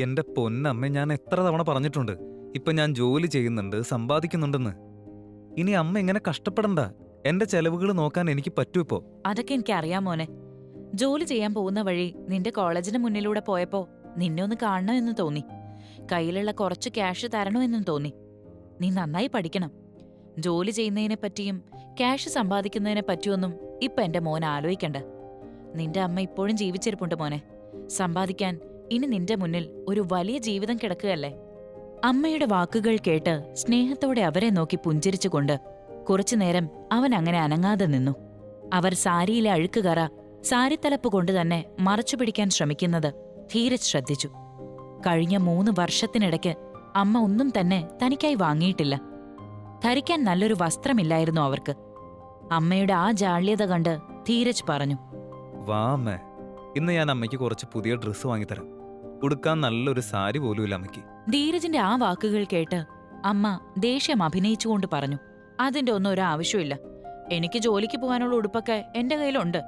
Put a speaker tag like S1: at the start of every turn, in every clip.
S1: എന്റെ പൊന്നമ്മ, ഞാൻ എത്ര തവണ പറഞ്ഞിട്ടുണ്ട്, ഇപ്പൊ ഞാൻ ജോലി ചെയ്യുന്നുണ്ട്, സമ്പാദിക്കുന്നുണ്ടെന്ന്. ഇനി അമ്മ ഇങ്ങനെ കഷ്ടപ്പെടണ്ട. എന്റെ ചെലവുകൾ നോക്കാൻ എനിക്ക് പറ്റൂ ഇപ്പോ.
S2: അതൊക്കെ എനിക്കറിയാം മോനെ. ജോലി ചെയ്യാൻ പോകുന്ന വഴി നിന്റെ കോളേജിന് മുന്നിലൂടെ പോയപ്പോ നിന്നെ ഒന്ന് കാണണമെന്ന് തോന്നി. കയ്യിലുള്ള കുറച്ച് ക്യാഷ് തരണമെന്നും തോന്നി. നീ നന്നായി പഠിക്കണം. ജോലി ചെയ്യുന്നതിനെ പറ്റിയും ക്യാഷ് സമ്പാദിക്കുന്നതിനെ പറ്റിയൊന്നും ഇപ്പൊ എന്റെ മോൻ ആലോചിക്കണ്ട. നിന്റെ അമ്മ ഇപ്പോഴും ജീവിച്ചിരിപ്പുണ്ട് മോനെ. സമ്പാദിക്കാൻ ഇനി നിന്റെ മുന്നിൽ ഒരു വലിയ ജീവിതം കിടക്കുകയല്ലേ. അമ്മയുടെ വാക്കുകൾ കേട്ട് സ്നേഹത്തോടെ അവരെ നോക്കി പുഞ്ചിരിച്ചുകൊണ്ട് കുറച്ചുനേരം അവൻ അങ്ങനെ അനങ്ങാതെ നിന്നു. അവർ സാരിയിലെ അഴുക്കുകറ സാരിത്തലപ്പ് കൊണ്ട് തന്നെ മറച്ചുപിടിക്കാൻ ശ്രമിക്കുന്നത് ധീരജ് ശ്രദ്ധിച്ചു. കഴിഞ്ഞ 3 വർഷത്തിനിടയ്ക്ക് അമ്മ ഒന്നും തന്നെ തനിക്കായി വാങ്ങിയിട്ടില്ല. ധരിക്കാൻ നല്ലൊരു വസ്ത്രമില്ലായിരുന്നു അവർക്ക്. അമ്മയുടെ ആ ജാള്യത കണ്ട് ധീരജ് പറഞ്ഞു,
S1: വാ അമ്മേ, ഇന്ന് ഞാൻ അമ്മയ്ക്ക് കുറച്ച് പുതിയ ഡ്രസ്സ് വാങ്ങിത്തരാം. ഉടുക്കാൻ നല്ലൊരു സാരി പോലുമില്ല അമ്മയ്ക്ക്.
S2: ധീരജിന്റെ ആ വാക്കുകൾ കേട്ട് അമ്മ ദേഷ്യം അഭിനയിച്ചുകൊണ്ട് പറഞ്ഞു, അതിന്റെ ഒന്നും ഒരു ആവശ്യമില്ല. എനിക്ക് ജോലിക്ക് പോകാനുള്ള ഉടുപ്പൊക്കെ എന്റെ കയ്യിലുണ്ട്.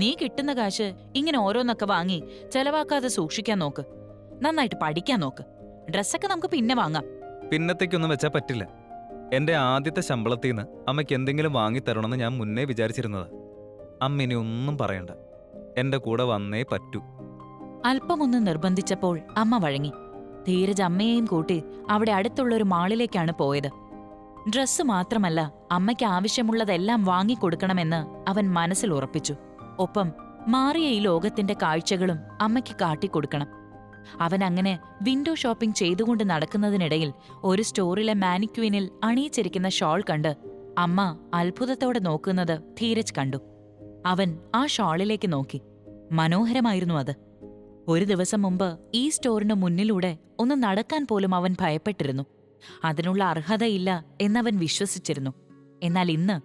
S2: നീ കിട്ടുന്ന കാശ് ഇങ്ങനെ ഓരോന്നൊക്കെ വാങ്ങി ചെലവാക്കാതെ സൂക്ഷിക്കാൻ നോക്ക്. നന്നായിട്ട് പഠിക്കാൻ നോക്ക്. ഡ്രസ്സൊക്കെ നമുക്ക് പിന്നെ വാങ്ങാം.
S1: പിന്നത്തേക്കൊന്നും വെച്ചാൽ പറ്റില്ല. എന്റെ ആദ്യത്തെ ശമ്പളത്തിൽ നിന്ന് അമ്മയ്ക്ക് എന്തെങ്കിലും വാങ്ങിത്തരണമെന്ന് ഞാൻ മുന്നേ വിചാരിച്ചിരുന്നതാ. അമ്മ ഇനി ഒന്നും പറയണ്ട, എന്റെ കൂടെ വന്നേ പറ്റൂ.
S2: അല്പമൊന്ന് നിർബന്ധിച്ചപ്പോൾ അമ്മ വഴങ്ങി. ധീരജ് അമ്മയെയും കൂട്ടി അവിടെ അടുത്തുള്ളൊരു മാളിലേക്കാണ് പോയത്. ഡ്രസ്സ് മാത്രമല്ല, അമ്മയ്ക്ക് ആവശ്യമുള്ളതെല്ലാം വാങ്ങിക്കൊടുക്കണമെന്ന് അവൻ മനസ്സിൽ ഉറപ്പിച്ചു. ഒപ്പം മാറിയ ഈ ലോകത്തിന്റെ കാഴ്ചകളും അമ്മയ്ക്ക് കാട്ടിക്കൊടുക്കണം. അവൻ അങ്ങനെ വിൻഡോ ഷോപ്പിംഗ് ചെയ്തുകൊണ്ട് നടക്കുന്നതിനിടയിൽ ഒരു സ്റ്റോറിലെ മാനിക്യൂനിൽ അണിയിച്ചിരിക്കുന്ന ഷോൾ കണ്ട് അമ്മ അത്ഭുതത്തോടെ നോക്കുന്നത് ധീരജ് കണ്ടു. അവൻ ആ ഷോളിലേക്ക് നോക്കി. മനോഹരമായിരുന്നു അത്. ഒരു ദിവസം മുമ്പ് ഈ സ്റ്റോറിന് മുന്നിലൂടെ ഒന്ന് നടക്കാൻ പോലും അവൻ ഭയപ്പെട്ടിരുന്നു. അതിനുള്ള അർഹതയില്ല എന്നവൻ വിശ്വസിച്ചിരുന്നു. എന്നാൽ ഇന്ന്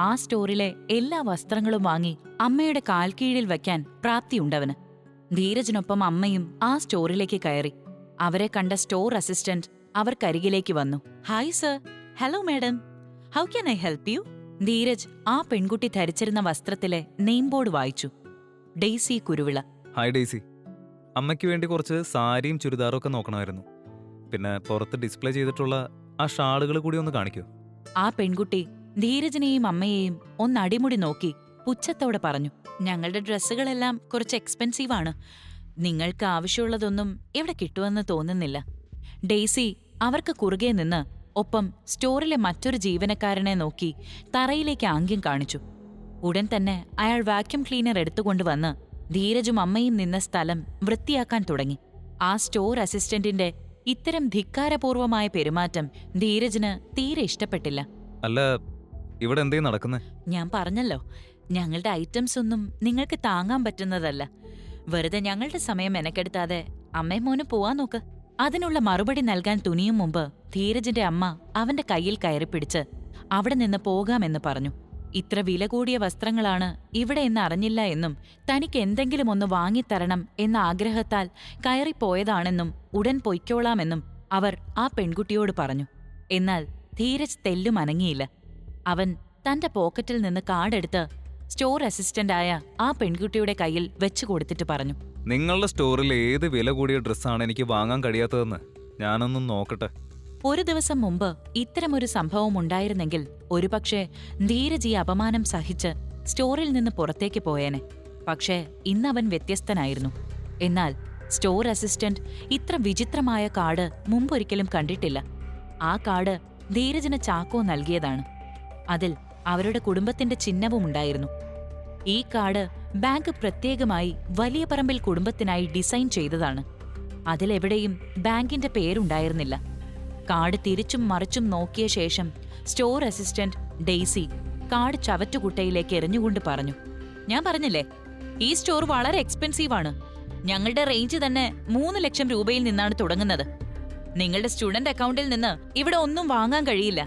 S2: ആ സ്റ്റോറിലെ എല്ലാ വസ്ത്രങ്ങളും വാങ്ങി അമ്മയുടെ കാൽക്കീഴിൽ വയ്ക്കാൻ പ്രാപ്തിയുണ്ടവന്. ധീരജിനൊപ്പം അമ്മയും ആ സ്റ്റോറിലേക്ക് കയറി. അവരെ കണ്ട സ്റ്റോർ അസിസ്റ്റന്റ് അവർക്കരികിലേക്ക് വന്നു. Hi sir. Hello madam. How can I help you? Dheeraj ആ പെൺകുട്ടി ധരിച്ചിരുന്ന വസ്ത്രത്തിലെ നെയിം ബോർഡ് വായിച്ചു. ഡെയ്സി കുരുവിള.
S1: Hi Daisy. അമ്മയ്ക്ക് വേണ്ടി കുറച്ച് സാരിയും ചുരിദാറും ഒക്കെ നോക്കണമായിരുന്നു. പിന്നെ പുറത്ത് ഡിസ്പ്ലേ ചെയ്തിട്ടുള്ള ആ ഷാളുകൾ കൂടി ഒന്ന് കാണിക്കൂ.
S2: ആ പെൺകുട്ടി ധീരജിനെയും അമ്മയെയും ഒന്നടിമുടി നോക്കി പുച്ഛത്തോടെ പറഞ്ഞു, ഞങ്ങളുടെ ഡ്രസ്സുകളെല്ലാം കുറച്ച് എക്സ്പെൻസീവാണ്. നിങ്ങൾക്ക് ആവശ്യമുള്ളതൊന്നും ഇവിടെ കിട്ടുമെന്ന് തോന്നുന്നില്ല. ഡെയ്സി അവർക്ക് കുറുകെ നിന്ന് ഒപ്പം സ്റ്റോറിലെ മറ്റൊരു ജീവനക്കാരനെ നോക്കി തറയിലേക്ക് ആംഗ്യം കാണിച്ചു. ഉടൻ തന്നെ അയാൾ വാക്യൂം ക്ലീനർ എടുത്തുകൊണ്ടുവന്ന് ധീരജും അമ്മയും നിന്ന സ്ഥലം വൃത്തിയാക്കാൻ തുടങ്ങി. ആ സ്റ്റോർ അസിസ്റ്റന്റിന്റെ ഇത്തരം ധിക്കാരപൂർവമായ പെരുമാറ്റം ധീരജിന് തീരെ ഇഷ്ടപ്പെട്ടില്ല.
S1: അല്ല, ഇവിടെ എന്തേ നടക്കുന്നേ?
S2: ഞാൻ പറഞ്ഞല്ലോ, ഞങ്ങളുടെ ഐറ്റംസ് ഒന്നും നിങ്ങൾക്ക് താങ്ങാൻ പറ്റുന്നതല്ല. വെറുതെ ഞങ്ങളുടെ സമയം മെനക്കെടുത്താതെ അമ്മയും മോനും പോവാൻ നോക്ക്. അതിനുള്ള മറുപടി നൽകാൻ തുനിയും മുമ്പ് ധീരജിന്റെ അമ്മ അവന്റെ കയ്യിൽ കയറിപ്പിടിച്ച് അവിടെ നിന്ന് പോകാമെന്ന് പറഞ്ഞു. ഇത്ര വില കൂടിയ വസ്ത്രങ്ങളാണ് ഇവിടെ എന്ന് അറിഞ്ഞില്ല എന്നും തനിക്ക് എന്തെങ്കിലും ഒന്ന് വാങ്ങിത്തരണം എന്ന ആഗ്രഹത്താൽ കയറിപ്പോയതാണെന്നും ഉടൻ പൊയ്ക്കോളാമെന്നും അവർ ആ പെൺകുട്ടിയോട് പറഞ്ഞു. എന്നാൽ ധീരജ് തെല്ലും അനങ്ങിയില്ല. അവൻ തന്റെ പോക്കറ്റിൽ നിന്ന് കാർഡെടുത്ത് സ്റ്റോർ അസിസ്റ്റന്റായ ആ പെൺകുട്ടിയുടെ കയ്യിൽ വെച്ചു കൊടുത്തിട്ട് പറഞ്ഞു,
S1: നിങ്ങളുടെ സ്റ്റോറിൽ ഏത് വില കൂടിയ ഡ്രസ്സാണ് എനിക്ക് വാങ്ങാൻ കഴിയാത്തതെന്ന് ഞാനൊന്നും നോക്കട്ടെ.
S2: ഒരു ദിവസം മുമ്പ് ഇത്തരമൊരു സംഭവം ഉണ്ടായിരുന്നെങ്കിൽ ഒരുപക്ഷെ ധീരജ് ഈ അപമാനം സഹിച്ച് സ്റ്റോറിൽ നിന്ന് പുറത്തേക്ക് പോയേനെ. പക്ഷേ ഇന്നവൻ വ്യത്യസ്തനായിരുന്നു. എന്നാൽ സ്റ്റോർ അസിസ്റ്റന്റ് ഇത്ര വിചിത്രമായ കാർഡ് മുമ്പൊരിക്കലും കണ്ടിട്ടില്ല. ആ കാർഡ് ധീരജിന് ചാക്കോ നൽകിയതാണ്. അതിൽ അവരുടെ കുടുംബത്തിന്റെ ചിഹ്നവും ഉണ്ടായിരുന്നു. ഈ കാർഡ് ബാങ്ക് പ്രത്യേകമായി വലിയ പറമ്പിൽ കുടുംബത്തിനായി ഡിസൈൻ ചെയ്തതാണ്. അതിലെവിടെയും ബാങ്കിന്റെ പേരുണ്ടായിരുന്നില്ല. കാർഡ് തിരിച്ചും മറിച്ചും നോക്കിയ ശേഷം സ്റ്റോർ അസിസ്റ്റന്റ് ഡെയ്സി കാർഡ് ചവറ്റുകുട്ടയിലേക്ക് എറിഞ്ഞുകൊണ്ട് പറഞ്ഞു, ഞാൻ പറഞ്ഞില്ലേ, ഈ സ്റ്റോർ വളരെ എക്സ്പെൻസീവാണ്. ഞങ്ങളുടെ റേഞ്ച് തന്നെ 3 ലക്ഷം രൂപയിൽ നിന്നാണ് തുടങ്ങുന്നത്. നിങ്ങളുടെ സ്റ്റുഡന്റ് അക്കൗണ്ടിൽ നിന്ന് ഇവിടെ ഒന്നും വാങ്ങാൻ കഴിയില്ല.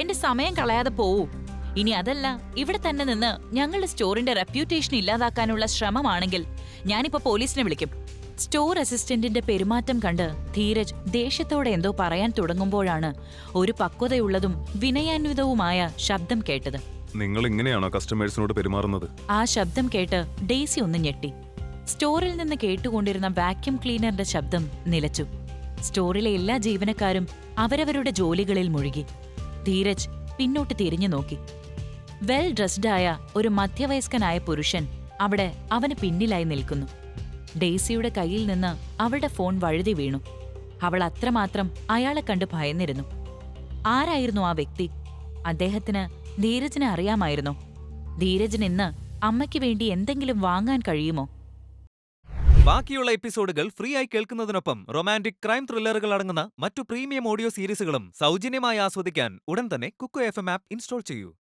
S2: എന്റെ സമയം കളയാതെ പോവൂ. ഇനി അതല്ല, ഇവിടെ തന്നെ നിന്ന് ഞങ്ങളുടെ സ്റ്റോറിന്റെ റെപ്യൂട്ടേഷൻ ഇല്ലാതാക്കാനുള്ള ശ്രമമാണെങ്കിൽ ഞാനിപ്പോ പോലീസിനെ വിളിക്കും. സ്റ്റോർ അസിസ്റ്റന്റിന്റെ പെരുമാറ്റം കണ്ട് ധീരജ് ദേഷ്യത്തോടെ എന്തോ പറയാൻ തുടങ്ങുമ്പോഴാണ് ഒരു പക്വതയുള്ളതും വിനയാന്വിതവുമായ ശബ്ദം കേട്ടത്.
S3: നിങ്ങൾ ഇങ്ങനെയാണോ കസ്റ്റമേഴ്സിനോട് പെരുമാറുന്നത്?
S2: ആ ശബ്ദം കേട്ട് ഡെയ്സി ഒന്ന് ഞെട്ടി. സ്റ്റോറിൽ നിന്ന് കേട്ടുകൊണ്ടിരുന്ന വാക്യൂം ക്ലീനറിന്റെ ശബ്ദം നിലച്ചു. സ്റ്റോറിലെ എല്ലാ ജീവനക്കാരും അവരവരുടെ ജോലികളിൽ മുഴുകി. ധീരജ് പിന്നോട്ട് തിരിഞ്ഞു നോക്കി. വെൽ ഡ്രസ്ഡായ ഒരു മധ്യവയസ്കനായ പുരുഷൻ അവിടെ അവന് പിന്നിലായി നിൽക്കുന്നു. ഡെയ്സിയുടെ കയ്യിൽ നിന്ന് അവളുടെ ഫോൺ വഴുതി വീണു. അവൾ അത്രമാത്രം അയാളെ കണ്ട് ഭയന്നിരുന്നു. ആരായിരുന്നു ആ വ്യക്തി? അദ്ദേഹത്തിന് ധീരജിനെ അറിയാമായിരുന്നോ? ധീരജിന് ഇന്ന് അമ്മയ്ക്ക് വേണ്ടി എന്തെങ്കിലും വാങ്ങാൻ കഴിയുമോ?
S1: ബാക്കിയുള്ള എപ്പിസോഡുകൾ ഫ്രീ ആയി കേൾക്കുന്നതിനൊപ്പം റൊമാന്റിക് ക്രൈം ത്രില്ലറുകൾ അടങ്ങുന്ന മറ്റു പ്രീമിയം ഓഡിയോ സീരീസുകളും സൗജന്യമായി ആസ്വദിക്കാൻ ഉടൻ തന്നെ കുക്കു FM ആപ്പ് ഇൻസ്റ്റാൾ ചെയ്യൂ.